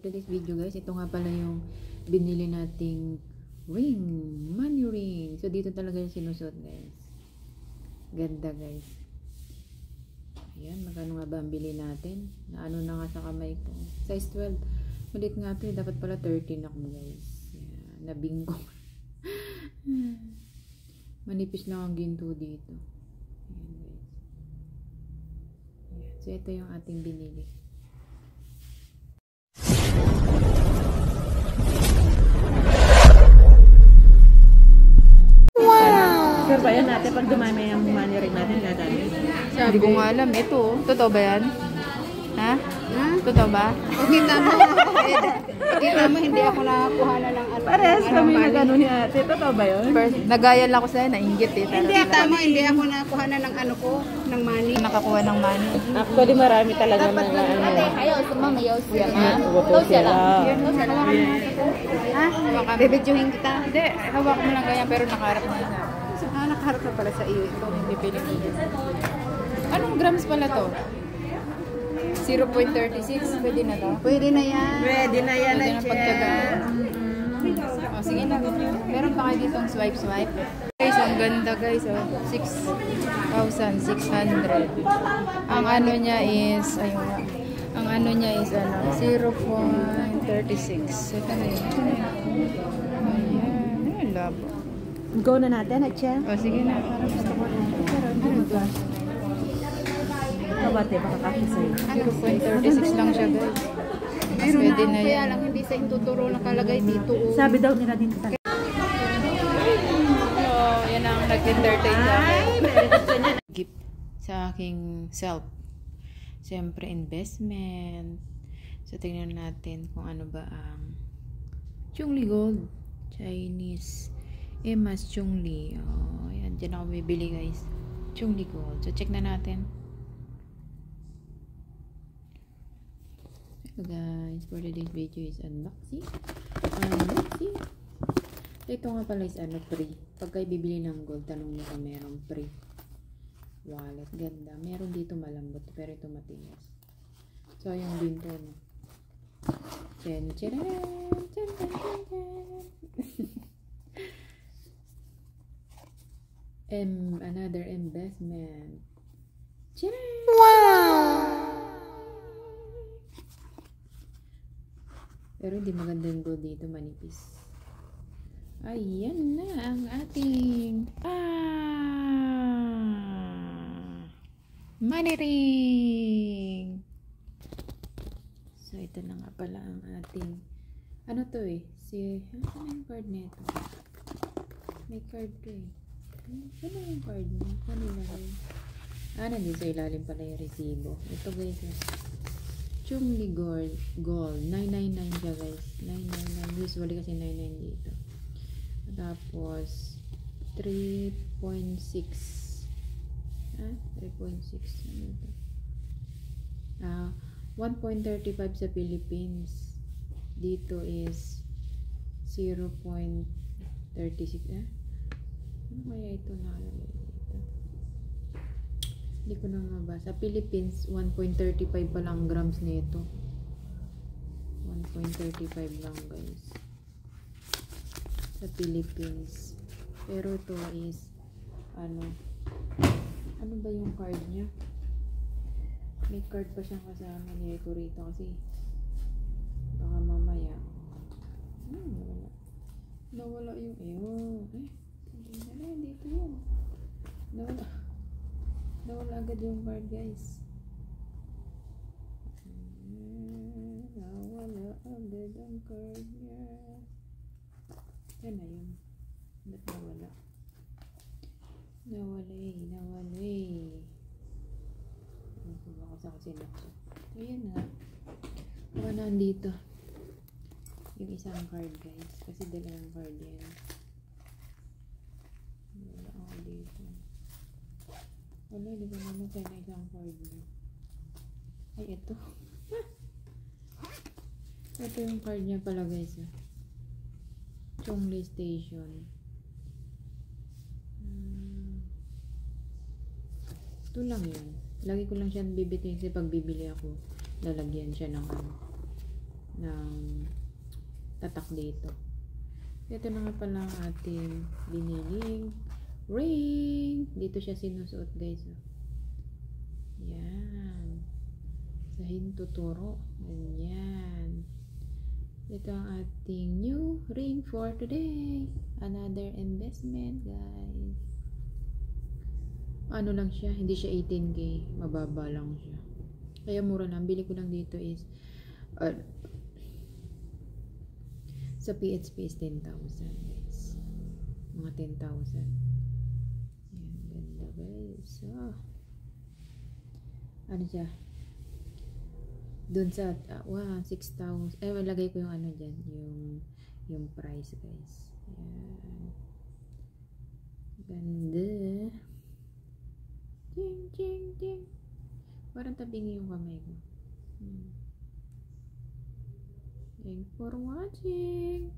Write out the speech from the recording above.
today's video guys, ito nga pala yung binili nating ring, money ring. So dito talaga yung sinusot guys. Ganda guys. Ayan, magkano nga ba ang bili natin? Na ano na nga sa kamay ko. Size 12. Malit nga ito, dapat pala 13 ako guys. Ayan, nabinggo. Manipis lang ang ginto dito. Ayan guys. Ayan. So ito yung ating binili. Sure ba yan natin pag dumami ang money ring natin dadami? Hindi ko nga alam. Ito, totoo ba yan? Ha? Totoo ba? Kita mo, hindi ako nakakuha na ng ano. Pares kami na gano'n ni ate. Totoo ba yun? First, nagaya lang ako sa'yo, nainggit eh. Hindi, tama, hindi ako nakakuha na ng ano ko, ng money. Nakakuha ng money. Actually, marami talaga mga ano. Ha? Bibidyohin kita. Hindi, hawak mo lang ganyan pero nakaharap mo na. Nakaharap na pala sa iyo. Ito, hindi pinipili. Anong grams pala to? 0.36, pwede na to? Pwede na yan. Ready na yan Pwede na na pagtagaan. Oh, sige na. Meron pa kayo ditong swipe. Guys, ang ganda guys. Oh. 6,600. Ang ano niya is, ayun nga. Ang ano niya is, 0.36. Ito na yun. Ayan. Ayan, labo. Go na natin, Atcha. Oh, sige na. Parang gusto ko rin. Ano ba? Kabate, baka kasi sa'yo. 0.36 lang siya guys. Meron Pwede na na kaya yan. lang hindi sa intuturo nakalagay dito. Oh. Sabi daw nila din talaga. Oh, yan ang nag-entertain sa akin. Gift sa aking self. Siyempre, investment. So, tingnan natin kung ano ba ang Chungli Gold. Chinese. Emas Chungli. Oh, yan. Diyan ako bibili guys. Chungli Gold. So, check na natin. So, guys, for today's video is unboxing. Ito nga pala is free. Pag kayo bibili ng gold, tanong nyo kung merong free wallet. Ganda. Meron dito malambot, pero ito matigas. So, yung din to, no? Chen, chen, chen, chen, chen. Another investment. Chen! Wow! Pero hindi maganda yung gold dito, manipis. Ayan na ang ating money ring. So, ito na nga pala ang ating ano to eh. Ano yung card nito? May card to eh. Ano yung card niya? Ano yung nandun sa ilalim pala yung resibo. Ito guys. Chungli Gold. 999 siya guys. 999. Usually kasi 99 dito. Tapos 3.6. 3.6. Ano ito? 1.35 sa Philippines. Dito is 0.36. Ano kaya ito nakalagay dito? Hindi ko na mabasa. Philippines, 1.35 pa lang grams nito. 1.35 lang guys. Sa Philippines. Pero ito is ano ba yung card niya? May card pa siyang kasama niya ko rito kasi baka mamaya nawala yung dito yun. Nawala agad yung card guys. Nawala agad ang card niya. Yan na yun. Ba't nawala? Nawala eh. Ano ko ba kasi ako sinakso? Ayan nga. Baka nandito. Yung isang card guys. Kasi dalawang card yan. Wala ako dito. Wala, di ba naman tayo na isang card na. Ay, ito. Ito yung card niya pala guys. Chungli Station. Ito lang yun. Lagi ko lang siya bibitin kasi pag bibili ako, lalagyan siya ng ng tatak dito. Ito na nga pala ang ating biniling ring. Dito siya sinusuot guys. Yan. Sa hintuturo. Ganyan. Ito ang ating new ring for today. Another investment guys. Ano lang siya, hindi siya 18K. Mababa lang siya. Kaya mura lang. Bili ko lang dito is sa PHP is 10,000 guys. Mga 10,000. Yan, ganda guys. So, ano siya? Dun sa 6,000. Malagay ko yung ano dyan, yung price guys. Yan. Ganda. Ding, ding, ding. Parang tabingi yung kamay ko. Thanks for watching.